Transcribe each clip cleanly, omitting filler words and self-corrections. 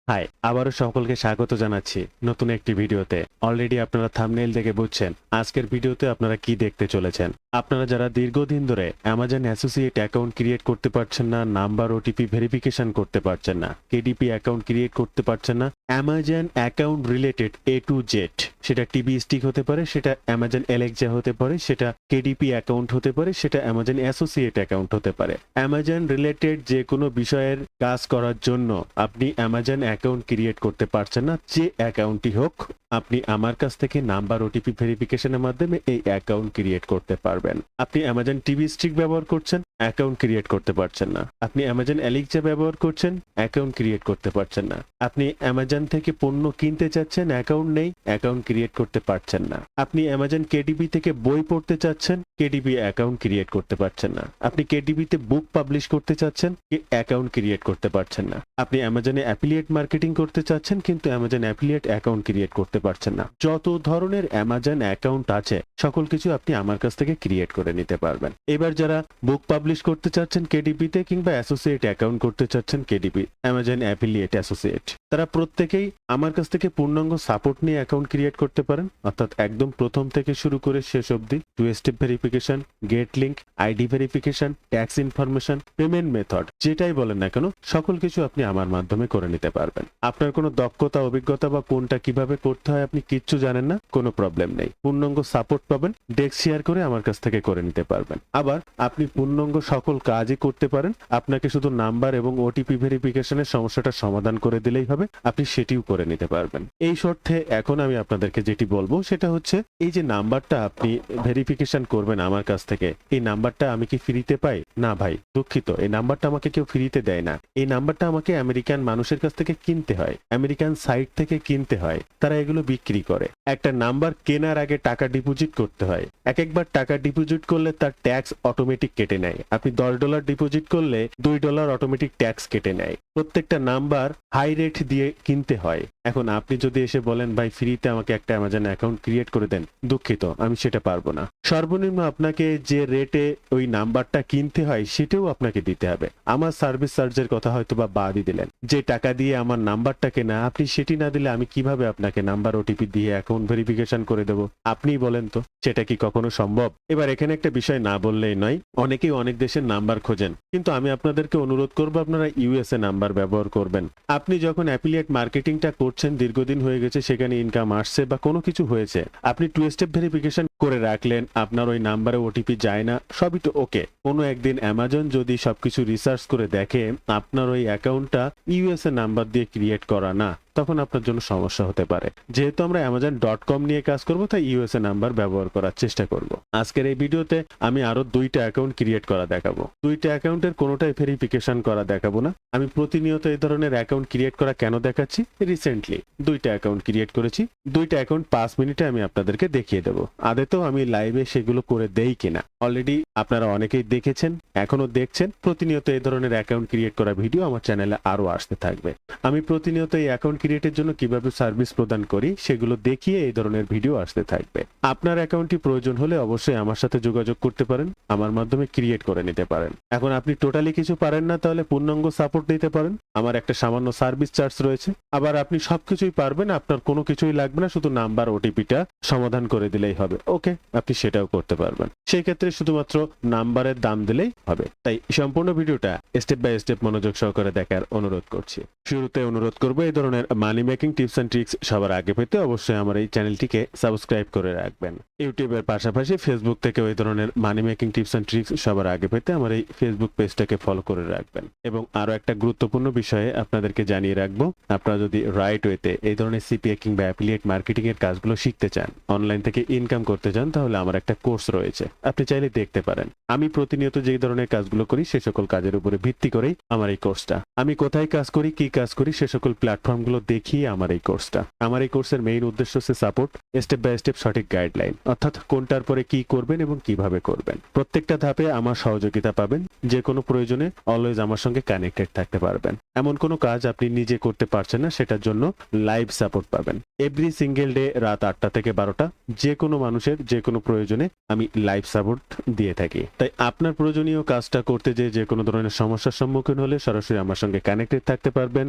High, আবারও সকলকে স্বাগত জানাচ্ছি নতুন একটি ভিডিওতে। অলরেডি আপনারা থাম্বনেইল দেখে বুঝছেন আজকের ভিডিওতে আপনারা কি দেখতে চলেছেন। আপনারা যারা দীর্ঘদিন ধরে অ্যামাজন অ্যাসোসিয়েট অ্যাকাউন্ট ক্রিয়েট করতে পারছেন না, নাম্বার ওটিপি ভেরিফিকেশন করতে পারছেন না, কেডিপি অ্যাকাউন্ট ক্রিয়েট করতে পারছেন না, Amazon account related A to Z, সেটা টিভি স্টিক হতে পারে, সেটা অ্যামাজন এলেক্সা হতে পারে, সেটা কেডিপি অ্যাকাউন্ট হতে পারে, সেটা অ্যামাজন অ্যাসোসিয়েট অ্যাকাউন্ট হতে পারে, অ্যামাজন রিলেটেড যে কোনো বিষয়ের কাজ করার জন্য আপনি অ্যামাজন অ্যাকাউন্ট ক্রিয়েট করতে পারছেন না, যে অ্যাকাউন্টই হোক আপনি আমার কাছ থেকে নাম্বার ওটিপি ভেরিফিকেশনের মাধ্যমে এই অ্যাকাউন্ট ক্রিয়েট করতে পারবেন। আপনি অ্যামাজন টিভি স্টিক ব্যবহার করছেন, অ্যাকাউন্ট ক্রিয়েট করতে পারছেন না। আপনি অ্যামাজন এলেক্সা ব্যবহার করছেন, অ্যাকাউন্ট ক্রিয়েট করতে পারছেন না। আপনি অ্যামাজন থেকে পণ্য কিনতে চাচ্ছেন, অ্যাকাউন্ট নেই, অ্যাকাউন্ট ক্রিয়েট করতে পারছেন না। আপনি অ্যামাজন কেডিবি থেকে বই পড়তে চাচ্ছেন, কেডিবি অ্যাকাউন্ট ক্রিয়েট করতে পারছেন না। আপনি কেডিবিতে বুক পাবলিশ করতে চাচ্ছেন, অ্যাকাউন্ট ক্রিয়েট করতে পারছেন না। আপনি অ্যামাজনে অ্যাফিলিয়েট মার্কেটিং করতে চাচ্ছেন, কিন্তু অ্যামাজন অ্যাফিলিয়েট অ্যাকাউন্ট ক্রিয়েট করতে পারছেন না। যত ধরনের অ্যামাজন অ্যাকাউন্ট আছে সকল কিছু আপনি আমার কাছ থেকে ক্রিয়েট করে নিতে পারবেন। এবার যারা বুক পাবলিশ করতে চাচ্ছেন কেডিবিতে কিংবা অ্যাসোসিয়েট অ্যাকাউন্ট করতে চাচ্ছেন কেডিবি, অ্যামাজন অ্যাফিলিয়েট অ্যাসোসিয়েট, তারা প্রত্যেকেই আমার কাছ থেকে পূর্ণাঙ্গ সাপোর্ট নিয়ে অ্যাকাউন্ট ক্রিয়েট করতে পারেন। অর্থাৎ একদম প্রথম থেকে শুরু করে শেষ অবধি two step verification, get link, ID verification, tax information, payment method, যেটাই বলেন না কেন সকল কিছু আপনি আমার মাধ্যমে করে নিতে পারবেন। আপনার কোনো দক্ষতা, অভিজ্ঞতা বা কোনটা কিভাবে করতে হয় আপনি কিচ্ছু জানেন না, কোনো প্রবলেম নেই। পূর্ণাঙ্গ সাপোর্ট পাবেন, ডেস্ক শেয়ার করে আমার কাছ থেকে করে নিতে পারবেন। আবার আপনি পূর্ণাঙ্গ সকল কাজই করতে পারেন। আপনাকে শুধু নাম্বার এবং ওটিপি ভেরিফিকেশনের সমস্যাটা সমাধান করে দিলেই হবে, আপনি সেটিও করে নিতে পারবেন। এই শর্তে এখন আমি আপনাদেরকে যেটি বলবো সেটা হচ্ছে, এই যে নাম্বারটা আপনি ভেরিফিকেশন করবেন আমার কাছ থেকে, এই নাম্বারটা আমি কি ফ্রিতে পাই? না ভাই, দুঃখিত, এই নাম্বারটা আমাকে কেউ ফ্রিতে দেয় না। এই নাম্বারটা আমাকে আমেরিকান মানুষের কাছ থেকে কিনতে হয়, আমেরিকান সাইট থেকে কিনতে হয়, তারা এগুলো বিক্রি করে। একটা নাম্বার কেনার আগে টাকা ডিপোজিট করতে হয়। একবার টাকা ডিপোজিট করলে তার ট্যাক্স অটোমেটিক কেটে নেয়। আপনি $10 ডিপোজিট করলে $2 অটোমেটিক ট্যাক্স কেটে নেয়। প্রত্যেকটা নাম্বার হাই রেট দিয়ে কিনতে হয়। এখন আপনি যদি এসে বলেন ভাই ফ্রিতে আমাকে একটা অ্যামাজন অ্যাকাউন্ট ক্রিয়েট করে দেন, দুঃখিত, আমি সেটা পারবো না। সর্বনিম্ন আপনাকে যে রেটে ওই নাম্বারটা কিনতে হয় সেটাও আপনাকে দিতে হবে। আমার সার্ভিস চার্জের কথা হয়তো বা বাদই দিলেন, যে টাকা দিয়ে আমার নাম্বারটা কেনা, আপনি সেটি না দিলে আমি কিভাবে আপনাকে নাম্বার ওটিপি দিয়ে অ্যাকাউন্ট ভেরিফিকেশন করে দেবো? আপনিই বলেন তো, সেটা কি কখনো সম্ভব? এবার এখানে একটা বিষয় না বললেই নয়, অনেকেই অনেক দেশের নাম্বার খোঁজেন, কিন্তু আমি আপনাদেরকে অনুরোধ করবো আপনারা ইউএসএ নাম্বার ব্যবহার করবেন। আপনি যখন অ্যাফিলিয়েট মার্কেটিংটা করছেন, দীর্ঘদিন হয়ে গেছে, সেখানে ইনকাম আসছে বা কোনো কিছু হয়েছে, আপনি টু স্টেপ ভেরিফিকেশন করে রাখলেন, আপনার ওই নাম্বারে ওটিপি যায় না, সবই তো ওকে। কোনো একদিন অ্যামাজন যদি সবকিছু রিসার্চ করে দেখে আপনার ওই অ্যাকাউন্টটা ইউএসএ নাম্বার দিয়ে ক্রিয়েট করা না, তখন আপনার জন্য সমস্যা হতে পারে। যেহেতু আমরা Amazon.com নিয়ে কাজ করব, তাই ইউএসএ নাম্বার ব্যবহার করার চেষ্টা করব। আজকের এই ভিডিওতে আমি আরো 2টা অ্যাকাউন্ট ক্রিয়েট করা দেখাবো। 2টা অ্যাকাউন্টের কোনোটাই ভেরিফিকেশন করা দেখাবো না। আমি প্রতিনিয়ত এই ধরনের অ্যাকাউন্ট ক্রিয়েট করা কেন দেখাচ্ছি, রিসেন্টলি 2টা অ্যাকাউন্ট ক্রিয়েট করেছি। 2টা অ্যাকাউন্ট 5 মিনিটে আমি আপনাদেরকে দেখিয়ে দেবো। আদতেও আমি লাইভে সেগুলো করে দেই কিনা। অলরেডি আপনারা অনেকেই দেখেছেন, এখনো দেখছেন। প্রতিনিয়ত এই ধরনের অ্যাকাউন্ট ক্রিয়েট করা ভিডিও আমার চ্যানেলে আরো আসতে থাকবে। আমি প্রতিনিয়ত এই অ্যাকাউন্ট ক্রিয়েটের জন্য কিভাবে সার্ভিস প্রদান করি সেগুলো দেখিয়ে এই ধরনের ভিডিও আসতে থাকবে। আপনার অ্যাকাউন্টটি প্রয়োজন হলে অবশ্যই আমার সাথে যোগাযোগ করতে পারেন, আমার মাধ্যমে ক্রিয়েট করে নিতে পারেন। এখন আপনি টোটালি কিছু পারেন না, তাহলে পূর্ণাঙ্গ সাপোর্ট নিতে পারেন, আমার একটা সামান্য সার্ভিস চার্জ রয়েছে। আবার আপনি সবকিছুই পারবেন, আপনার কোনো কিছুই লাগবে না, শুধু নাম্বার ওটিপিটা সমাধান করে দিলেই হবে, ওকে, আপনি সেটাও করতে পারবেন। সেই ক্ষেত্রে শুধুমাত্র নাম্বারের দাম দিলেই হবে। তাই সম্পূর্ণ ভিডিওটা স্টেপ বাই স্টেপ মনোযোগ সহকারে দেখার অনুরোধ করছি। শুরুতে অনুরোধ করবো, এই ধরনের money making tips and tricks সবার আগে পেতে অবশ্যই আমার এই চ্যানেলটিকে সাবস্ক্রাইব করে রাখবেন। ইউটিউবের পাশাপাশি ফেসবুক থেকে ওই ধরনের money making tips and tricks সবার আগে পেতে আমার এই ফেসবুক পেজটাকে ফলো করে রাখবেন। এবং আরো একটা গুরুত্বপূর্ণ বিষয়ে আপনাদেরকে জানিয়ে রাখবো, আপনারা যদি রাইট ওয়েতে এই ধরনের সিপিএ কিংবা অ্যাফিলিয়েট মার্কেটিং এর কাজগুলো শিখতে চান, অনলাইন থেকে ইনকাম করতে চান, তাহলে আমার একটা কোর্স রয়েছে, আপনি চাইলে দেখতে পারেন। আমি প্রতিনিয়ত যে ধরনের কাজগুলো করি সে সকল কাজের উপরে ভিত্তি করেই আমার এই কোর্সটা। আমি কোথায় কাজ করি, কি কাজ করি, সে সকল প্ল্যাটফর্মগুলো দেখিয়ে আমার এই কোর্সটা। আমার এই কোর্সের মেইন উদ্দেশ্য হচ্ছে সাপোর্ট, স্টেপ বাই স্টেপ সঠিক গাইডলাইন, অর্থাৎ কোনটার পরে কি করবেন এবং কিভাবে করবেন। প্রত্যেকটা ধাপে আমার সহযোগিতা পাবেন। যে কোনো প্রয়োজনে অলওয়েজ আমার সঙ্গে কানেক্টেড থাকতে পারবেন। এমন কোনো কাজ আপনি নিজে করতে পারছেন না, সেটার জন্য লাইভ সাপোর্ট পাবেন। এভরি সিঙ্গেল ডে রাত 8টা থেকে 12টা যে কোনো মানুষের যে কোনো প্রয়োজনে আমি লাইভ সাপোর্ট দিয়ে থাকি। তাই আপনার প্রয়োজনীয় কাজটা করতে যে কোনো ধরনের সমস্যার সম্মুখীন হলে সরাসরি আমার সঙ্গে কানেক্টেড থাকতে পারবেন।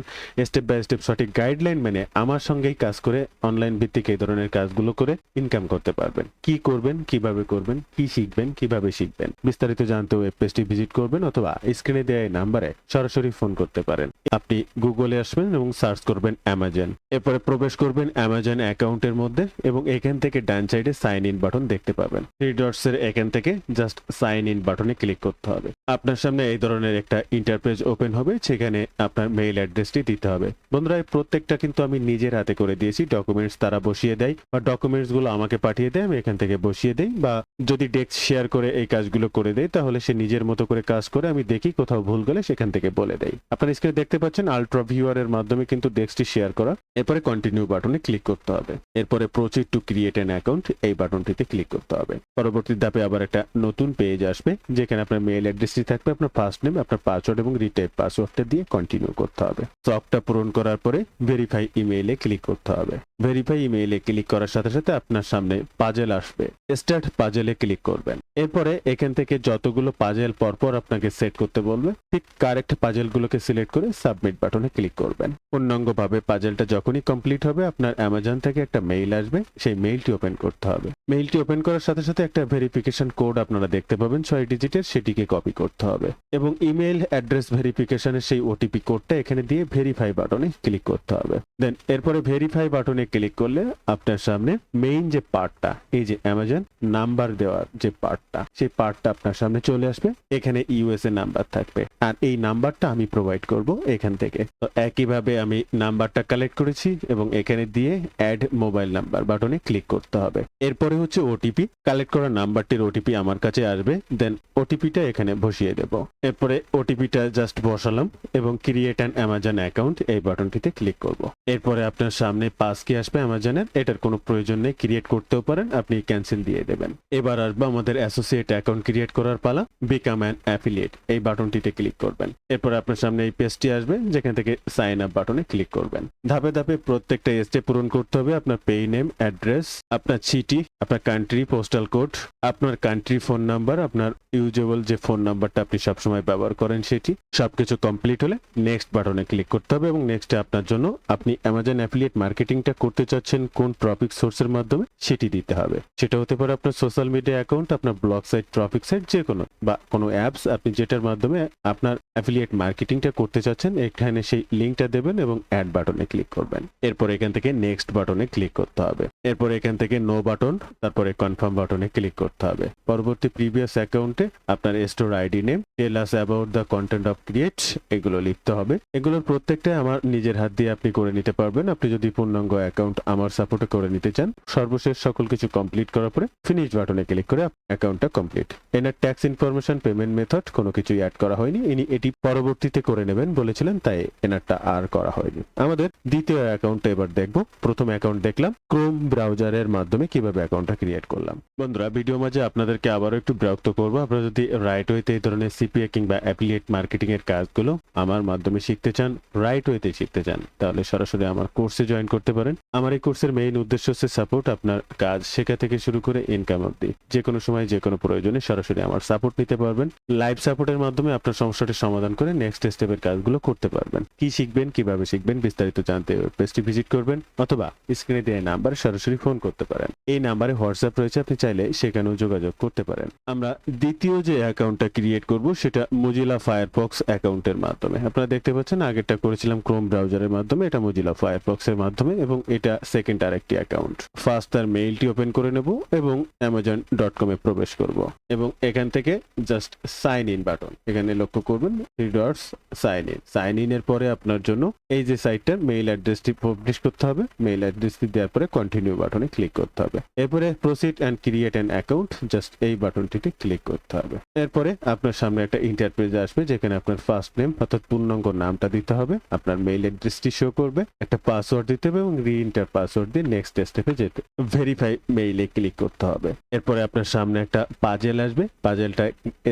স্টেপ বাই স্টেপ সঠিক গাইডলাইন মেনে আমার সঙ্গেই কাজ করে অনলাইন ভিত্তিক এই ধরনের কাজগুলো করে ইনকাম করতে পারবেন। কি করবেন, কিভাবে করবেন, কি শিখবেন, কিভাবে শিখবেন, বিস্তারিত জানতে ওয়েব পেজটি ভিজিট করবেন অথবা স্ক্রিনে দেওয়া এই নাম্বারে সরাসরি ফোন করতে পারেন। আপনি গুগলে আসবেন এবং সার্চ করবেন অ্যামাজন, এরপরে প্রবেশ করবেন অ্যামাজন অ্যাকাউন্টের মধ্যে এবং এখান থেকে ডান সাইডে সাইন ইন বাটন দেখতে পাবেন। 3 ডটস এর এখান থেকে জাস্ট সাইন ইন বাটনে ক্লিক করতে হবে। আপনার সামনে এই ধরনের একটা ইন্টারপেজ ওপেন হবে, সেখানে আপনার মেইল অ্যাড্রেসটি দিতে হবে। বন্ধুরা, এই প্রত্যেকটা কিন্তু আমি নিজের হাতে করে দিয়েছি। ডকুমেন্টস তারা বসিয়ে দেয় বা ডকুমেন্টস গুলো আমাকে পাঠিয়ে দেয়, আমি এখান থেকে বসিয়ে দেই, বা যদি ডেস্ক শেয়ার করে এই কাজগুলো করে দেয় তাহলে সে নিজের মতো করে কাজ করে, আমি দেখি কোথাও ভুল গেলে সেখান থেকে বলে দেয়। আপনার স্ক্রিনে দেখতে পাচ্ছেন আল্ট্রা ভিউয়ার এর মাধ্যমে কিন্তু ডেস্কটি শেয়ার করা। এরপরে কন্টিনিউ বাটনে ক্লিক করতে হবে। এরপরে proceed to create an account এই বাটনটিতে ক্লিক করতে হবে। পরবর্তী ধাপে আবার একটা নতুন পেজ আসবে, যেখানে আপনার মেইল অ্যাড্রেসটি থাকবে, আপনার ফার্স্ট নেম, আপনার পাসওয়ার্ড এবং রিটাইপ পাসওয়ার্ডটা দিয়ে কন্টিনিউ করতে হবে। সবটা পূরণ করার পরে ভেরিফাই ইমেইলে ক্লিক করতে হবে। ভেরিফাই ইমেইলে ক্লিক করার সাথে সাথে আপনার সামনে পাজেল আসবে, স্টার্ট পাজেলে ক্লিক করবেন। এরপরে এখান থেকে যতগুলো পাজেল পরপর আপনাকে সেট করতে বলবে, ঠিক কারেক্ট পাজেলগুলোকে সিলেক্ট করে সাবমিট বাটনে ক্লিক করবেন। পূর্ণাঙ্গভাবে পাজেলটা যখনই কমপ্লিট হবে আপনার অ্যামাজন থেকে একটা মেইল আসবে, সেই মেইলটি ওপেন করতে হবে। মেইলটি ওপেন করার সাথে সাথে একটা ভেরিফিকেশন কোড আপনারা দেখতে পাবেন 6 ডিজিটের, সেটিকে কপি করতে হবে এবং ইমেইল অ্যাড্রেস ভেরিফিকেশনের সেই ওটিপি কোডটা এখানে দিয়ে ভেরিফাই বাটনে ক্লিক করতে হবে। দেন এরপরে ভেরিফাই বাটনে ক্লিক করলে আপনার সামনে মেইন যে পার্টটা, এই যে অ্যামাজন নাম্বার দেওয়ার যে পার্টটা, সেই পার্টটা আপনার সামনে চলে আসবে। এখানে ইউএসএ নাম্বার থাকবে আর এই নাম্বারটা আমি প্রোভাইড করব এখান থেকে। তো একইভাবে আমি নাম্বারটা কালেক্ট করেছি এবং এখানে দিয়ে অ্যাড মোবাইল নাম্বার বাটনে ক্লিক করতে হবে। এরপরে হচ্ছে ওটিপি, কালেক্ট করা নাম্বারটির ওটিপি আমার কাছে আসবে, দেন ওটিপিটা এখানে বসিয়ে দেব। এরপরে ওটিপিটা জাস্ট বসালাম এবং ক্রিয়েট অ্যান অ্যামাজন অ্যাকাউন্ট এই বাটনটিতে ক্লিক করব। এরপরে আপনার সামনে পাস কি আসবে অ্যামাজনের, এটার কোনো প্রয়োজন নেই, ক্রিয়েট করতেও পারেন, আপনি ক্যান্সেল দিয়ে দেবেন। এবার আসবে আমাদের অ্যাসোসিয়েট অ্যাকাউন্ট ক্রিয়েট করার পালা, বিকাম অ্যান অ্যাফিলিয়েট এই বাটনটিতে ক্লিক করবেন। এরপর আপনার সামনে এই পেজটি আসবে, যেখান থেকে সাইন আপ বাটনে ক্লিক করবেন। ধাপে ধাপে প্রত্যেকটা স্টেপ পূরণ করতে হবে। আপনার পে নেম, অ্যাড্রেস, আপনার সিটি, আপনার কান্ট্রি, পোস্টাল কোড, আপনার কান্ট্রি ফোন নাম্বার, আপনার ইউজেবল যে ফোন নাম্বারটা আপনি সবসময় ব্যবহার করেন সেটি, সবকিছু কমপ্লিট হলে নেক্সট বাটনে ক্লিক করতে হবে এবং নেক্সটে আপনার জন্য আপনি অ্যামাজন অ্যাফিলিয়েট মার্কেটিংটা করতে চাচ্ছেন কোন ট্রফিক সোর্সের মাধ্যমে সেটি দিতে হবে। সেটা হতে পারে আপনার সোশ্যাল মিডিয়া অ্যাকাউন্ট, আপনার ব্লগ সাইট, ট্রফিক সাইট, যে কোনো বা কোনো অ্যাপস, আপনি যেটার মাধ্যমে আপনার অ্যাফিলিয়েট মার্কেটিংটা করতে চাচ্ছেন এখানে সেই লিঙ্কটা দেবেন এবং অ্যাড বাটনে ক্লিক করবেন। এরপর এখান থেকে নেক্সট বাটনে ক্লিক করতে হবে। এরপর এখান থেকে নো বাটন, তারপরে কনফার্ম বাটনে ক্লিক করতে হবে। পরবর্তী প্রিভিয়াস অ্যাকাউন্টে আপনার store ID name, tell us about the content of create এগুলো লিখতে হবে। এগুলোর প্রত্যেকটা আমার নিজের হাত দিয়ে আপনি করে নিতে পারবেন। আপনি যদি পূর্ণাঙ্গ অ্যাকাউন্ট আমার সাপোর্টে করে নিতে চান, সর্বশেষ সকল কিছু কমপ্লিট করার পরে ফিনিশ বাটনে ক্লিক করে অ্যাকাউন্টটা কমপ্লিট। এনার ট্যাক্স ইনফরমেশন, পেমেন্ট মেথড কোনো কিছুই অ্যাড করা হয়নি, ইনি এটি পরবর্তীতে করে নেবেন বলেছিলেন, তাই এনারটা আর করা হয়নি। আমাদের দ্বিতীয় অ্যাকাউন্টটা এবার দেখব। প্রথম অ্যাকাউন্ট দেখলাম ক্রোম ব্রাউজারের মাধ্যমে কিভাবে অ্যাকাউন্টটা ক্রিয়েট করলাম। বন্ধুরা, ভিডিও মাঝে আপনাদেরকে আবারও একটু বিরক্ত করবো। আপনারা যদি রাইট ওয়েতে এই ধরনের সিপিএ কিংবা অ্যাফিলিয়েট মার্কেটিং এর কাজগুলো আমার মাধ্যমে শিখতে চান, রাইট ওয়েতে শিখতে চান, তাহলে সরাসরি আমার কোর্সে জয়েন করতে পারেন। আমার এই কোর্সের মেইন উদ্দেশ্য হচ্ছে সাপোর্ট, আপনার কাজ শেখা থেকে শুরু করে ইনকাম অবধি যে কোনো সময় যে কোনো প্রয়োজনে সরাসরি আমার সাপোর্ট নিতে পারবেন। লাইভ সাপোর্টের মাধ্যমে আপনার সমস্যাটি সমাধান করে নেক্সট স্টেপের কাজগুলো করতে পারবেন। কি শিখবেন, কিভাবে শিখবেন, বিস্তারিত জানতে পেজটি ভিজিট করবেন অথবা স্ক্রিনে দেওয়া নাম্বারে সরাসরি ফোন করতে পারেন। এই নাম্বারে হোয়াটসঅ্যাপ রয়েছে, আপনি চাইলে সেখানেও যোগাযোগ করতে পারেন। আমরা দ্বিতীয় যে অ্যাকাউন্টটা ক্রিয়েট করব সেটা মোজিলা ফায়ারফক্স অ্যাকাউন্টের মাধ্যমে। আপনারা দেখতে পাচ্ছেন আগেরটা করেছিলাম ক্রোম ব্রাউজারের মাধ্যমে, এটা মোজিলা ফায়ারফক্স এর মাধ্যমে এবং এটা সেকেন্ড আরেকটি অ্যাকাউন্ট। ফার্স্ট তার মেইলটি ওপেন করে নেব এবং amazon.com এ প্রবেশ করব এবং এখান থেকে জাস্ট সাইন ইন বাটন এখানে লক্ষ্য করবেন, 3 dots sign in. Sign in এর পরে আপনার জন্য এই যে সাইটটার মেইল অ্যাড্রেসটি পাবলিশ করতে হবে। মেইল অ্যাড্রেসটি দেওয়ার পরে কন্টিনিউ বাটনে ক্লিক করতে হবে। এরপর এরপরে proceed and create an account, just এই বাটনটিতে ক্লিক করতে হবে। এরপরে আপনার সামনে একটা ইন্টারপেজ আসবে যেখানে আপনার ফার্স্ট নেম অর্থাৎ পূর্ণাঙ্গ নামটা দিতে হবে, আপনার মেইল অ্যাড্রেসটি শো করবে, একটা পাসওয়ার্ড দিতে হবে এবং রিএন্টার পাসওয়ার্ড দিয়ে নেক্সট স্টেপে যেতে ভেরিফাই মেইলে ক্লিক করতে হবে। এরপরে আপনার সামনে একটা পাজেল আসবে, পাজেলটা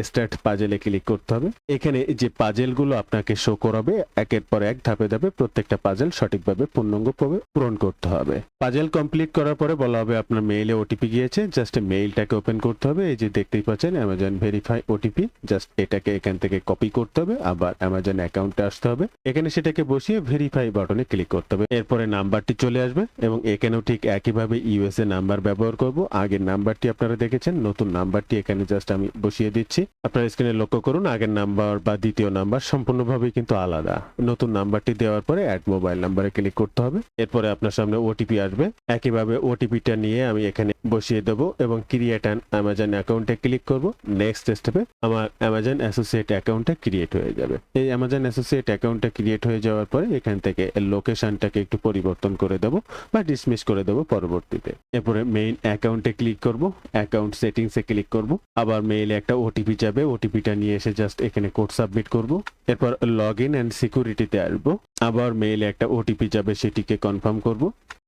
স্টার্ট পাজেলে ক্লিক করতে হবে। এখানে যে পাজেলগুলো আপনাকে শো করাবে একের পর এক ধাপে ধাপে প্রত্যেকটা পাজেল সঠিকভাবে পূর্ণাঙ্গভাবে পূরণ করতে হবে। পাজেল কমপ্লিট করার পরে বলা হবে আপনার মেইলে ওটিপি গিয়েছে, জাস্ট মেইলটাকে ওপেন করতে হবে। এই যে দেখতেই পাচ্ছেন অ্যামাজন ভেরিফাই ওটিপি, জাস্ট এটাকে এখান থেকে কপি করতে হবে, আবার অ্যামাজন অ্যাকাউন্টে আসতে হবে, এখানে সেটাকে বসিয়ে ভেরিফাই বাটনে ক্লিক করতে হবে। এরপরে নাম্বারটি চলে আসবে এবং এখানেও ঠিক একইভাবে ইউএসএ নাম্বার ব্যবহার করব। আগের নাম্বারটি আপনারা দেখেছেন, নতুন নাম্বারটি এখানে জাস্ট আমি বসিয়ে দিচ্ছি। আপনারা স্ক্রিনে লক্ষ্য করুন আগের নাম্বার বা দ্বিতীয় নাম্বার সম্পূর্ণভাবে কিন্তু আলাদা। নতুন নাম্বারটি দেওয়ার পরে অ্যাড মোবাইল নাম্বারে ক্লিক করতে হবে। এরপরে আপনার সামনে ওটিপি আসবে, একইভাবে ওটিপিটা নিয়ে আমি এখানে বসিয়ে দেবো এবং ক্রিয়েট অ্যান অ্যামাজন অ্যাকাউন্টে ক্লিক করব। নেক্সট স্টেপে আমার অ্যামাজন অ্যাসোসিয়েট অ্যাকাউন্টটা ক্রিয়েট হয়ে যাবে। এই অ্যামাজন অ্যাসোসিয়েট অ্যাকাউন্টটা ক্রিয়েট হয়ে যাওয়ার পরে এখান থেকে লোকেশনটাকে একটু পরিবর্তন করে দেবো বা ডিসমিস করে দেবো পরবর্তীতে। এরপরে মেইন অ্যাকাউন্টে ক্লিক করব, অ্যাকাউন্ট সেটিংসে ক্লিক করব, আবার মেইলে একটা ওটিপি যাবে, ওটিপিটা নিয়ে এসে জাস্ট এখানে কোড সাবমিট করব। এরপর লগ ইন অ্যান্ড সিকিউরিটিতে আসবো, আবার মেইলে একটা ওটিপি যাবে, সেটিকে কনফার্ম করব।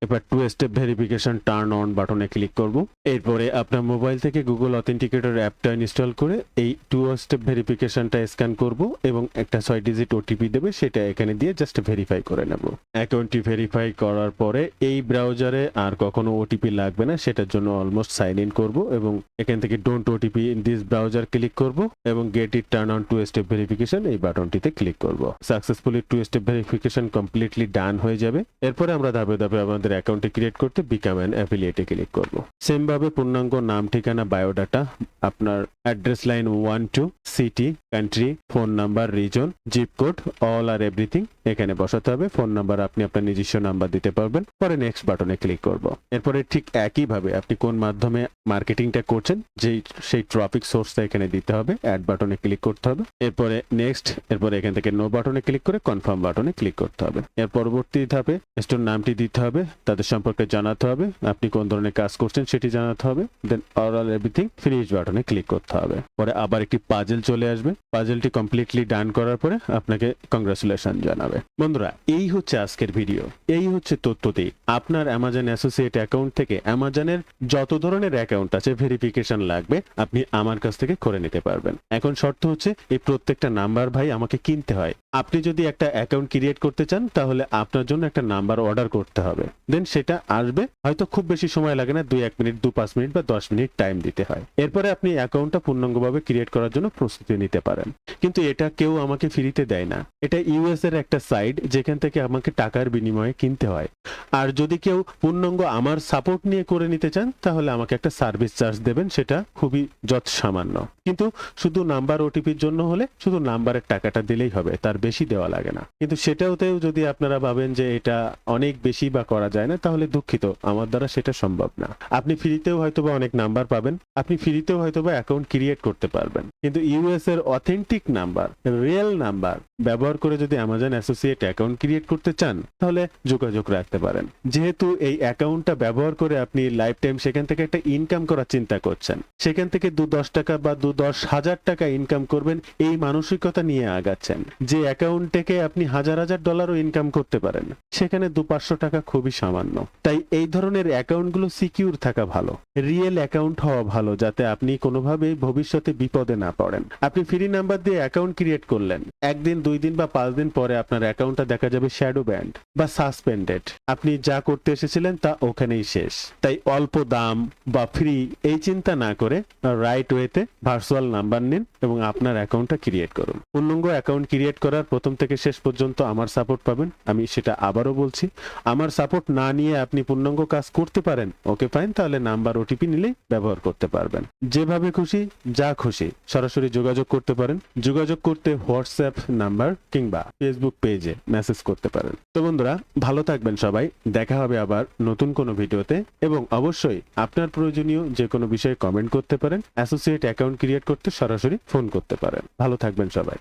এবার two step verification turn on বাটনে ক্লিক করব। এরপরে আপনার মোবাইল থেকে গুগল অথেন্টিকেটর অ্যাপটা ইনস্টল করে এই টু স্টেপ ভেরিফিকেশনটা স্ক্যান করব এবং একটা 6 ডিজিট ওটিপি দেবে, সেটা এখানে দিয়ে জাস্ট ভেরিফাই করে নেব। অ্যাকাউন্টটি ভেরিফাই করার পরে এই ব্রাউজারে আর কখনো ওটিপি লাগবে না, সেটার জন্য অলমোস্ট সাইন ইন করব এবং এখান থেকে don't OTP in this browser click করব এবং get it turn on two step verification এই বাটনটিতে ক্লিক করব। Successfully two step verification completely done হয়ে যাবে। এরপরে আমরা ধাপে ধাপে আমাদের অ্যাকাউন্টে ক্রিয়েট করতে বিকাম অ্যান অ্যাফিলিয়েটে ক্লিক করব। সেম ভাবে পূর্ণাঙ্গ নাম, ঠিকানা, বায়োডাটা, আপনার address line 1 2, city, country, phone number, reason, zip code, all আর এভরিথিং এখানে বসাতে হবে। ফোন নাম্বার আপনি আপনার নিজস্ব নাম্বার দিতে পারবেন। পরে নেক্সট বাটনে ক্লিক করব। এরপরে ঠিক একইভাবে আপনি কোন মাধ্যমে মার্কেটিংটা করছেন সেই ট্রাফিক সোর্সটা এখানে দিতে হবে, অ্যাড বাটনে ক্লিক করতে হবে। এরপরে নেক্সট, এরপরে এখান থেকে নো বাটনে ক্লিক করে কনফার্ম বাটনে ক্লিক করতে হবে। এর পরবর্তী ধাপে স্টোর নামটি দিতে হবে, তাদের সম্পর্কে জানাতে হবে, আপনি কোন ধরনের কাজ করছেন সেটি জানাতে হবে, দেন অল এভরিথিং ফিনিশ বাটনে ক্লিক করতে হবে। পরে আবার একটি পাজেল চলে আসবে, পাজেলটি কমপ্লিটলি ডান করার পরে আপনাকে কংগ্রাচুলেশন জানাবে। বন্ধুরা, এই হচ্ছে আজকের ভিডিও, এই হচ্ছে তথ্যটি। আপনার অ্যামাজন অ্যাসোসিয়েট অ্যাকাউন্ট থেকে অ্যামাজনের যত ধরনের অ্যাকাউন্ট আছে ভেরিফিকেশন লাগবে আপনি আমার কাছ থেকে করে নিতে পারবেন। এখন শর্ত হচ্ছে এই প্রত্যেকটা নাম্বার ভাই আমাকে কিনতে হয়। আপনি যদি একটা অ্যাকাউন্ট ক্রিয়েট করতে চান তাহলে আপনার জন্য একটা নাম্বার অর্ডার করতে হবে, দেন সেটা আসবে, হয়তো খুব বেশি সময় লাগে না, 2-1 মিনিট, 2-5 মিনিট বা 10 মিনিট টাইম দিতে হয়। এরপরে আপনি অ্যাকাউন্টটা পূর্ণাঙ্গভাবে ক্রিয়েট করার জন্য প্রস্তুতি নিতে পারেন। কিন্তু এটা কেউ আমাকে ফ্রিতে দেয় না, এটা ইউএস এর একটা সাইট যেখান থেকে আমাকে টাকার বিনিময়ে কিনতে হয়। আর যদি কেউ পূর্ণাঙ্গ আমার সাপোর্ট নিয়ে করে নিতে চান তাহলে আমাকে একটা সার্ভিস চার্জ দেবেন, সেটা খুবই সামান্য। কিন্তু শুধু নাম্বার ওটিপির জন্য হলে শুধু নাম্বারের টাকাটা দিলেই হবে, তার বেশি দেওয়া লাগে না। কিন্তু সেটাতেও যদি আপনারা ভাবেন যে এটা অনেক বেশি বা করা যায় না, তাহলে দুঃখিত, আমার দ্বারা সেটা সম্ভব না। আপনি ফ্রিতেও হয়তোবা অনেক নাম্বার পাবেন, আপনি ফ্রিতেও হয়তোবা অ্যাকাউন্ট ক্রিয়েট করতে পারবেন, কিন্তু ইউএস এর অথেন্টিক নাম্বার, রিয়েল নাম্বার ব্যবহার করে যদি অ্যামাজন অ্যাসোসিয়েট অ্যাকাউন্ট ক্রিয়েট করতে চান তাহলে যোগাযোগ রাখতে পারেন। যেহেতু এই অ্যাকাউন্টটা ব্যবহার করে আপনি লাইফ টাইম সেখান থেকে একটা ইনকাম করার চিন্তা করছেন, সেখান থেকে 2-10 টাকা বা 2-10,000 টাকা ইনকাম করবেন এই মানসিকতা নিয়ে আগাচ্ছেন, যে অ্যাকাউন্ট থেকে আপনি হাজার হাজার ডলারও ইনকাম করতে পারেন, সেখানে 200-500 টাকা খুবই সামান্য। তাই এই ধরনের অ্যাকাউন্টগুলো সিকিউর থাকা ভালো, রিয়েল অ্যাকাউন্ট হওয়া ভালো, যাতে আপনি কোনোভাবেই ভবিষ্যতে বিপদে না পড়েন। আপনি ফ্রি নাম্বার দিয়ে অ্যাকাউন্ট ক্রিয়েট করলেন, 1 দিন 2 দিন বা 5 দিন পরে আপনার অ্যাকাউন্টটা দেখা যাবে শ্যাডো ব্যান্ড বা সাসপেন্ডেড, আপনি যা করতে এসেছিলেন তা ওখানেই শেষ। তাই অল্প দাম বা ফ্রি এই চিন্তা না করে রাইট ওয়েতে ভার্চুয়াল নাম্বার নিন এবং আপনার অ্যাকাউন্টটা ক্রিয়েট করুন। পূর্ণাঙ্গ অ্যাকাউন্ট ক্রিয়েট করার প্রথম থেকে শেষ পর্যন্ত আমার সাপোর্ট পাবেন, আমি সেটা আবারও বলছি। আমার সাপোর্ট না নিয়ে আপনি পূর্ণাঙ্গ কাজ করতে পারেন, ওকে ফাইন, তাহলে নাম্বার ওটিপি নিলেই ব্যবহার করতে পারবেন। যেভাবে খুশি যা খুশি সরাসরি যোগাযোগ করতে পারেন। যোগাযোগ করতে হোয়াটসঅ্যাপ নাম্বার কিংবা ফেসবুক পেজে মেসেজ করতে পারেন। তো বন্ধুরা, ভালো থাকবেন সবাই, দেখা হবে আবার নতুন কোনো ভিডিওতে। এবং অবশ্যই আপনার প্রয়োজনীয় যে কোনো বিষয়ে কমেন্ট করতে পারেন, অ্যাসোসিয়েট অ্যাকাউন্ট ক্রিয়েট করতে সরাসরি ফোন করতে পারেন। ভালো থাকবেন সবাই।